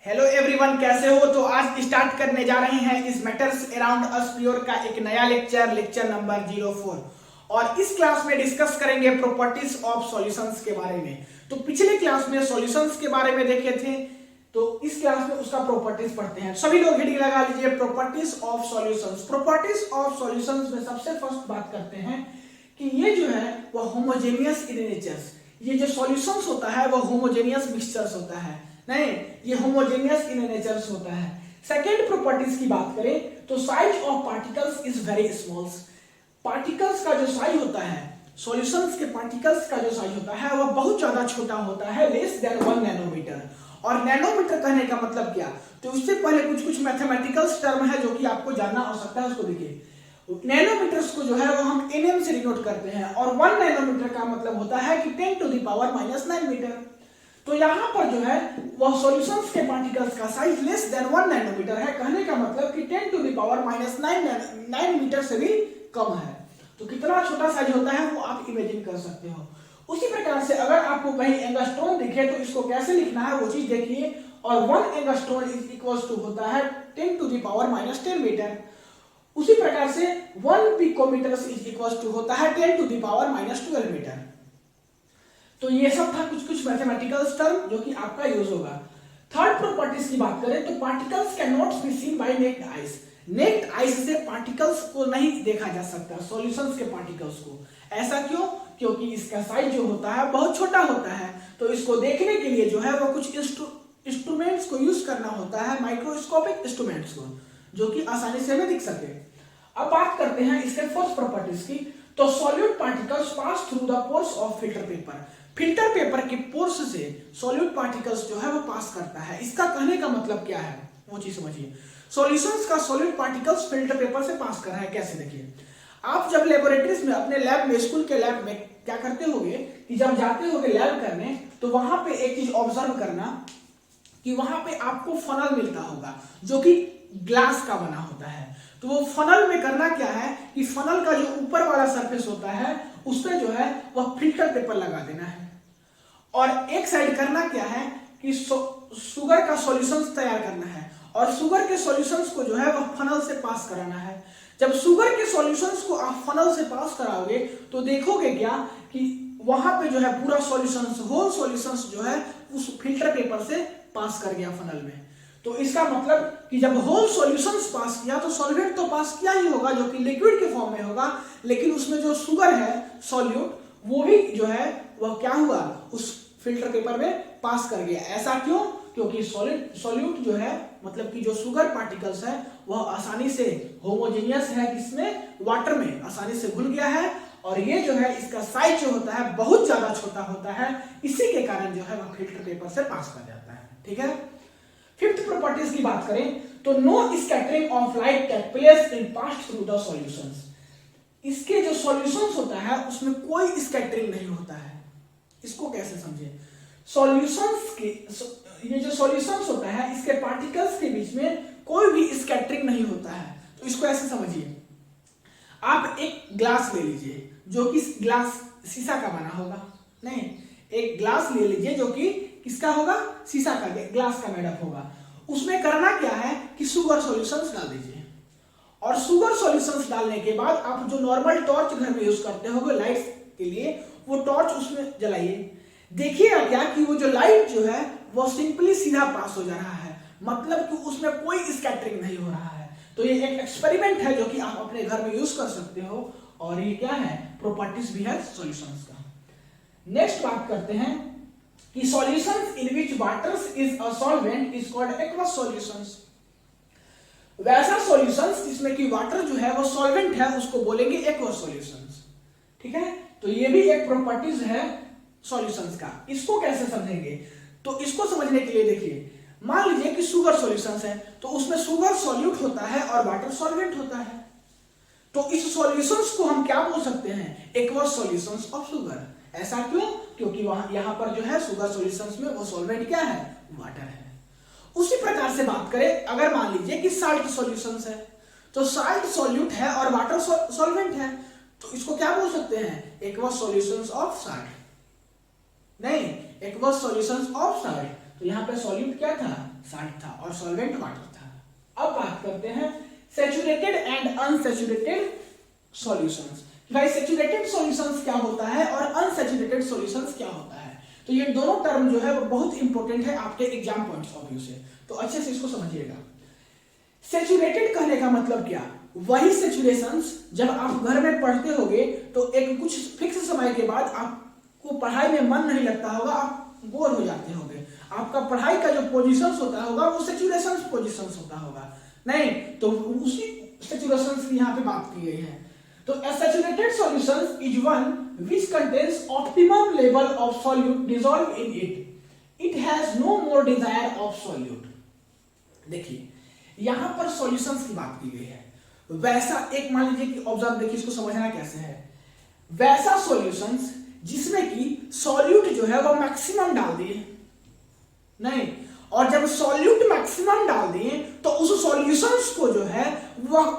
Hello everyone, कैसे हो। तो आज स्टार्ट करने जा रहे हैं इस मैटर्स अराउंड अस प्योर का एक नया लेक्चर नंबर 04। और इस क्लास में डिस्कस करेंगे प्रॉपर्टीज ऑफ सॉल्यूशंस के बारे में। तो पिछले क्लास में सॉल्यूशंस के बारे में देखे थे, तो इस क्लास में उसका प्रॉपर्टीज पढ़ते हैं। सभी लोग हेडिंग लगा लीजिए, properties of solutions. Properties of solutions में सबसे फर्स्ट बात करते हैं कि ये जो है वह होमोजेनियस इन नेचर्स। ये जो सॉल्यूशंस होता है वह होमोजेनियस मिक्सचर्स होता है, नहीं, ये होमोजेनियस इन नेचर्स होता है। सेकेंड प्रॉपर्टीज की बात करें तो size of particles is very small. Particles का जो साइज होता है, सॉल्यूशंस के पार्टिकल्स का जो साइज होता है वह बहुत ज्यादा छोटा होता है, लेस देन 1 नैनोमीटर। और नैनोमीटर कहने का मतलब क्या, तो उससे पहले कुछ मैथमेटिकल टर्म है जो कि आपको जानना हो सकता है, उसको देखिए। नैनोमीटर्स को जो है वो हम nm से डिनोट करते हैं, और 1 नैनोमीटर का मतलब होता है कि 10⁻⁹ मीटर। तो यहाँ पर जो है वह सॉल्यूशंस के पार्टिकल्स का साइज लेस देन 1 नैनोमीटर है, कहने का मतलब कि 10⁻⁹ मीटर से भी कम है। तो कितना छोटा साइज होता है वो आप इमेजिन कर सकते हो। उसी प्रकार से अगर आपको कहीं एंगस्ट्रॉन दिखे तो इसको कैसे लिखना है वो चीज देखिए। और 1 एंगस्ट्रॉन इज इक्वल टू होता है 10⁻⁻10 मीटर। उसी प्रकार से 1 पिकोमीटर इज इक्वल टू होता है 10⁻⁻12 मीटर। तो ये सब था कुछ मैथमेटिकल टर्म जो कि आपका यूज होगा। थर्ड प्रॉपर्टीज की बात करें तो particles can not be seen by naked eyes. Naked eyes से पार्टिकल्स को नहीं देखा जा सकता, सॉल्यूशंस के पार्टिकल्स को। ऐसा क्यों? क्योंकि इसका साइज जो होता है बहुत छोटा होता है। तो इसको देखने के लिए जो है वो कुछ इंस्ट्रूमेंट्स को यूज करना होता है, माइक्रोस्कोपिक इंस्ट्रूमेंट्स को, जो कि आसानी से हमें दिख सके। अब बात करते हैं इसके फोर्थ प्रॉपर्टीज की। तो solute particles pass through the pores of filter paper. Filter paper के पोर्स से सॉल्यूट पार्टिकल्स जो है वो पास करता है। इसका कहने का मतलब क्या है वो चीज समझिए। सॉल्यूशंस का सॉल्यूट पार्टिकल्स फिल्टर पेपर से पास कर रहा है, कैसे देखिए। आप जब लेबोरेटरीज में, अपने लैब में, स्कूल के लैब में क्या करते होगे कि जब जाते होगे लैब करने तो वहां पे एक चीज ऑब्जर्व करना कि वहां पे आपको फनल मिलता होगा जो कि ग्लास का बना होता है। तो वो फनल में करना क्या है कि फनल का जो ऊपर वाला सरफेस होता है उस पे जो है वह फिल्टर पेपर लगा देना है, और एक साइड करना क्या है कि शुगर का सॉल्यूशंस तैयार करना है, और शुगर के सॉल्यूशंस को जो है वह फनल से पास कराना है। जब शुगर के सॉल्यूशंस को आप फनल से पास कराओगे तो देखोगे क्या कि वहां पे जो है पूरा सॉल्यूशंस, होल सॉल्यूशंस जो है उस फिल्टर पेपर से पास कर गया फनल में। तो इसका मतलब कि जब होल सॉल्यूशंस पास किया तो सॉल्वेंट तो पास किया ही होगा जो कि लिक्विड के फॉर्म में होगा, लेकिन उसमें जो शुगर है सॉल्यूट वो भी जो है वह क्या हुआ, उस फिल्टर पेपर में पास कर गया। ऐसा क्यों? क्योंकि सॉल्यूट जो है मतलब कि जो शुगर पार्टिकल्स है वह आसानी से होमोजेनियस है, किसमें, वाटर में आसानी से घुल गया है। और ये जो है इसका साइज जो होता है बहुत ज्यादा छोटा होता है, इसी के कारण जो है वह फिल्टर पेपर से पास कर जाता है। ठीक है। फिफ्थ प्रॉपर्टीज की बात करें तो no scattering of light take place in pass through the solutions. इसके जो सॉल्यूशंस होता है उसमें कोई स्कैटरिंग नहीं होता है। इसको कैसे समझे? सॉल्यूशंस के ये जो सॉल्यूशंस होता है इसके पार्टिकल्स के बीच में कोई भी स्कैटरिंग नहीं होता है। तो इसको ऐसे समझिए, आप एक ग्लास ले लीजिए जो कि ग्लास शीशा का बना होगा, नहीं, एक ग्लास ले लीजिए जो कि किसका होगा, शीशा का, ग्लास का मेडअप होगा। उसमें करना क्या है कि शुगर सॉल्यूशंस डाल दीजिए, और शुगर सॉल्यूशंस डालने के बाद आप जो नॉर्मल टॉर्च घर में यूज करते होगे लाइट के लिए, वो टॉर्च उसमें जलाइए। देखिएगा क्या कि वो जो लाइट जो है वो सिंपली सीधा पास हो जा रहा है, मतलब कि उसमें कोई स्कैटरिंग नहीं हो रहा है। तो ये एक एक्सपेरिमेंट है जो कि आप अपने घर में यूज कर सकते हो, और ये क्या है, प्रॉपर्टीज भी है सॉल्यूशंस का। नेक्स्ट बात करते हैं कि solutions in which water is a solvent is called aqueous solutions. वैसा सॉल्यूशंस जिसमें कि वाटर जो है वो सॉल्वेंट है उसको बोलेंगे एक्वस सॉल्यूशंस। ठीक है। तो ये भी एक प्रॉपर्टीज है सॉल्यूशंस का। इसको कैसे समझेंगे? तो इसको समझने के लिए देखिए, मान लीजिए कि शुगर सॉल्यूशंस है तो उसमें शुगर सॉल्यूट होता है और वाटर सॉल्वेंट होता है। तो इस सॉल्यूशंस को हम क्या बोल सकते हैं, एक्वस सॉल्यूशंस ऑफ शुगर। ऐसा क्यों? क्योंकि वहां यहां पर जो है शुगर सॉल्यूशंस में वो सॉल्वेंट क्या है, वाटर है। उसी प्रकार से बात करें, अगर मान लीजिए कि साल्ट सॉल्यूशंस है तो साल्ट सॉल्यूट है और वाटर सॉल्वेंट है, तो इसको क्या बोल सकते हैं, एक्वस सॉल्यूशंस ऑफ साल्ट। नहीं, एक्वस सॉल्यूशंस ऑफ साल्ट। तो यहाँ पे सॉल्यूट क्या था, साल्ट था और सॉल्वेंट वाटर था। अब बात करते हैं सैचुरेटेड एंड अनसैचुरेटेड सॉल्यूशंस। भाई सैचुरेटेड सॉल्यूशंस क्या होता है और अनसैचुरेटेड सॉल्यूशंस क्या होता है, तो ये दोनों टर्म जो है वो बहुत इंपॉर्टेंट है आपके एग्जाम पॉइंट्स ऑफ व्यू से, तो अच्छे से इसको समझिएगा। सैचुरेटेड कहने का मतलब क्या, वही सैचुरेशंस जब आप घर में पढ़ते होगे तो एक कुछ फिक्स समय के बाद आपको पढ़ाई में मन नहीं लगता होगा, आप बोर हो जाते होंगे, आपका पढ़ाई का जो पोजीशंस होता होगा वो सैचुरेशन पोजीशंस होता होगा, नहीं तो उसी सैचुरेशंस की यहाँ पे बात की गई है। तो a saturated solution is one which contains optimum level of solute dissolved in it. It has no more desire of solute. देखिए यहां पर सॉल्यूशंस की बात की गई है, वैसा एक मान लीजिए कि ऑब्जर्व देखिए, इसको समझना कैसे है, वैसा सॉल्यूशंस जिसमें कि सॉल्यूट जो है वो मैक्सिमम डाल दिए, नहीं, और जब सॉल्यूट मैक्सिमम डाल दिए तो उस सॉल्यूशंस को जो है वह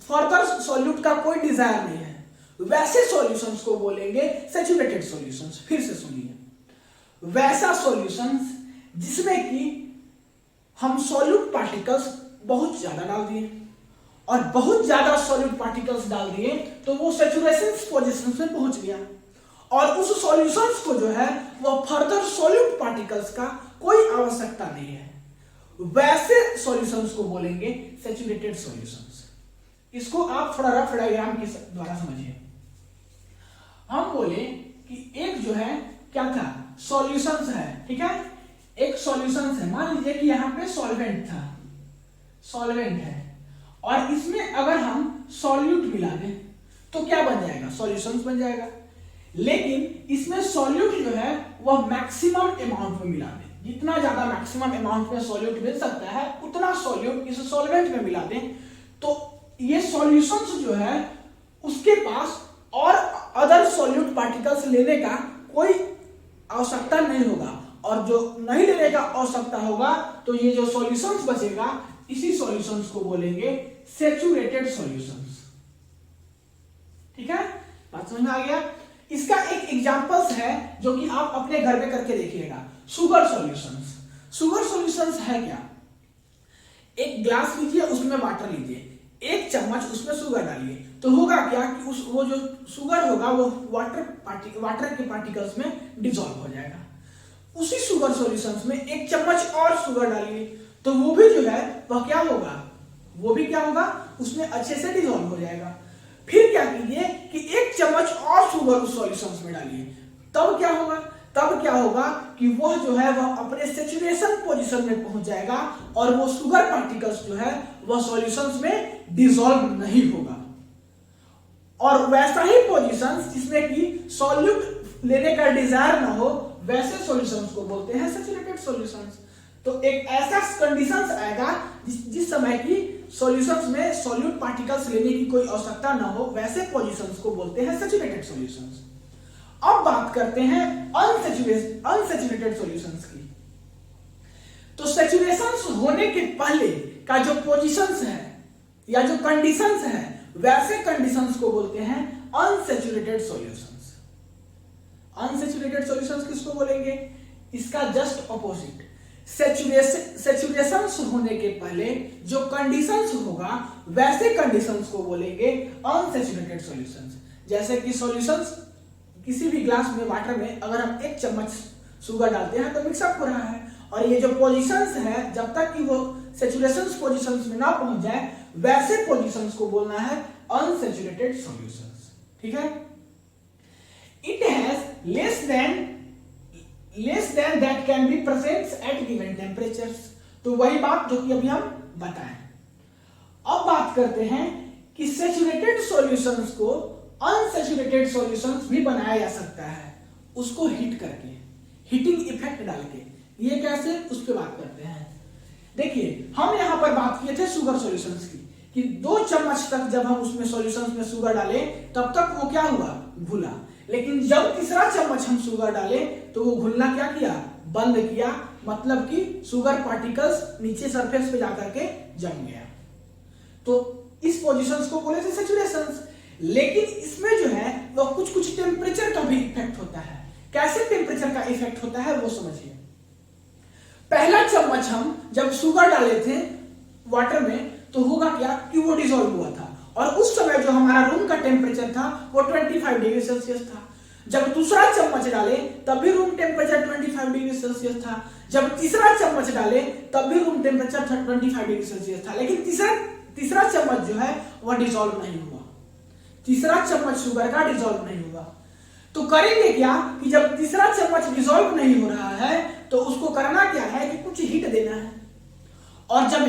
फर्दर सॉल्यूट का कोई डिजायर नहीं है, वैसे सॉल्यूशंस को बोलेंगे सैचुरेटेड सॉल्यूशंस। फिर से सुनिए, वैसा सॉल्यूशंस जिसमें कि हम सॉल्यूट पार्टिकल्स बहुत ज्यादा डाल दिए और बहुत ज्यादा सॉल्यूट पार्टिकल्स डाल दिए तो वो सैचुरेशन पोजीशन में पहुंच गया और उस सॉल्यूशंस को जो है वो फर्दर सॉल्यूट पार्टिकल्स का कोई आवश्यकता नहीं है, वैसे सॉल्यूशंस को बोलेंगे सैचुरेटेड सॉल्यूशंस। इसको आप थोड़ा रफ डायग्राम के द्वारा समझिए। हम बोले कि एक जो है क्या था, सॉल्यूशंस है, ठीक है, एक सॉल्यूशंस है, मान लीजिए कि यहाँ पे सॉल्वेंट था, सॉल्वेंट है और इसमें अगर हम सॉल्यूट मिला दें तो क्या बन जाएगा, सॉल्यूशंस बन जाएगा। लेकिन इसमें सॉल्यूट जो है वह मैक्सिमम अमाउंट में मिला दें, जितना ज्यादा मैक्सिमम अमाउंट में सॉल्यूट मिल सकता है उतना सॉल्यूट इस सॉल्वेंट में मिला दें, तो ये सॉल्यूशंस जो है उसके पास और अदर सॉल्यूट पार्टिकल्स लेने का कोई आवश्यकता नहीं होगा, और जो नहीं लेने का आवश्यकता होगा तो ये जो सॉल्यूशंस बचेगा इसी सॉल्यूशंस को बोलेंगे सैचुरेटेड सॉल्यूशंस। ठीक है, बात समझ में आ गया। इसका एक एग्जांपल्स है जो कि आप अपने घर में करके देखिएगा, शुगर सॉल्यूशंस। शुगर सॉल्यूशंस है क्या, एक ग्लास लीजिए, उसमें वाटर लीजिए, एक चम्मच उसमें शुगर डालिए, तो होगा क्या कि उस वो जो शुगर होगा वो वाटर के पार्टिकल्स में डिसॉल्व हो जाएगा। उसी शुगर सॉल्यूशंस में एक चम्मच और शुगर डालिए तो वो भी जो है वह क्या होगा, वो भी क्या होगा, उसमें अच्छे से डिसॉल्व हो जाएगा। फिर क्या कीजिए कि एक चम्मच और शुगर उस सॉल्यूशंस में डालिए, तब क्या होगा कि वह जो है वह अपने सैचुरेशन पोजीशन में पहुंच जाएगा और वो शुगर पार्टिकल्स जो है वह सॉल्यूशंस में डिसॉल्व नहीं होगा। और वैसा ही पोजीशंस जिसमें कि सॉल्यूट लेने का डिजायर ना हो, वैसे सॉल्यूशंस को बोलते हैं सैचुरेटेड सॉल्यूशंस। तो एक ऐसा कंडीशंस आएगा जिस समय की सॉल्यूशंस में सॉल्यूट पार्टिकल्स लेने की कोई आवश्यकता ना हो, वैसे पोजीशंस को बोलते हैं सैचुरेटेड सॉल्यूशंस। अब बात करते हैं अनसैचुरेटेड सॉल्यूशंस की। तो सैचुरेशंस होने के पहले का जो पोजीशंस है या जो कंडीशंस है, वैसे कंडीशंस को बोलते हैं अनसैचुरेटेड सॉल्यूशंस। अनसैचुरेटेड सॉल्यूशंस किसको बोलेंगे, इसका जस्ट ऑपोजिट, सैचुरेशंस होने के पहले जो कंडीशंस होगा वैसे कंडीशंस को बोलेंगे अनसैचुरेटेड सॉल्यूशंस। जैसे कि सॉल्यूशंस किसी भी ग्लास में वाटर में अगर हम एक चम्मच शुगर डालते हैं तो मिक्सअप हो रहा है, और ये जो पोजीशंस है जब तक कि वो सैचुरेशन पोजीशंस में ना पहुंच जाए वैसे पोजीशंस को बोलना है अनसैचुरेटेड सॉल्यूशंस। ठीक है, it has less than that can be present at given temperatures. तो वही बात जो कि अभी हम बताएं। अब बात करते हैं कि सैचुरेटेड सॉल्यूशंस को अनसैचुरेटेड सॉल्यूशंस भी बनाया जा सकता है, उसको हीट करके, हीटिंग इफेक्ट डाल के। ये कैसे, उस पर बात करते हैं। देखिए हम यहां पर बात किए थे शुगर सॉल्यूशंस की, कि 2 चम्मच तक जब हम उसमें सॉल्यूशंस में शुगर डाले तब तक वो क्या हुआ, घुला। लेकिन जब तीसरा चम्मच हम शुगर डाले तो वो घुलना क्या किया, बंद किया, मतलब कि शुगर पार्टिकल्स नीचे सरफेस पे जाकर के जम गया। तो इस पोजीशंस को बोले थे सैचुरेशंस। लेकिन इसमें जो है वो कुछ टेम्परेचर का भी इफेक्ट होता है। कैसे टेम्परेचर का इफेक्ट होता है वो समझिए। पहला चम्मच हम जब शुगर डाले थे वाटर में तो होगा क्या कि वो डिसॉल्व हुआ था, और उस समय जो हमारा रूम का टेम्परेचर था वो 25 डिग्री सेल्सियस था। जब दूसरा चम्मच डाले तब भी रूम टेम्परेचर 25 डिग्री सेल्सियस था। जब तीसरा चम्मच डाले तब भी रूम टेम्परेचर 25 डिग्री सेल्सियस था। लेकिन तीसरा चम्मच जो है वह डिसॉल्व नहीं हुआ, तीसरा चम्मच शुगर का डिसॉल्व नहीं हुआ। तो करेंगे क्या कि जब तीसरा चम्मच डिसॉल्व नहीं हो रहा है तो उसको करना क्या है कि कुछ हीट देना है, और जब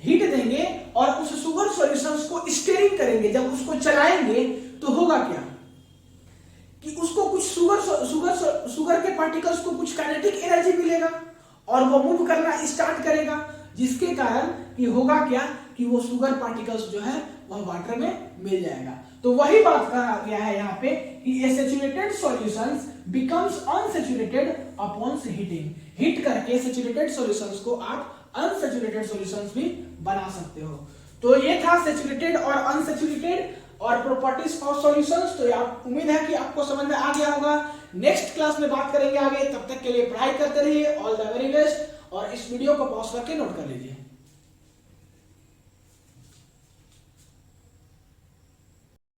हीट देंगे और उस शुगर सॉल्यूशंस को स्टीयरिंग करेंगे, जब उसको चलाएंगे तो होगा क्या कि उसको कुछ शुगर के पार्टिकल्स को कुछ काइनेटिक एनर्जी मिलेगा और वो मूव करना स्टार्ट करेगा, जिसके कारण कि होगा क्या कि वो शुगर पार्टिकल्स जो है वह वाटर में मिल जाएगा। तो वही बात कहा गया है यहाँ पे कि saturated solutions becomes unsaturated upon heating. Heat करके सैचुरेटेड सॉल्यूशंस को आप अनसैचुरेटेड सॉल्यूशंस भी बना सकते हो। तो ये था सैचुरेटेड और अनसैचुरेटेड और प्रॉपर्टीज ऑफ सॉल्यूशंस। तो आप उम्मीद है कि आपको समझ में आ गया होगा। नेक्स्ट क्लास में बात करेंगे आगे, तब तक के लिए पढ़ाई करते रहिए। All the very best. और इस वीडियो को पॉज करके नोट कर लीजिए।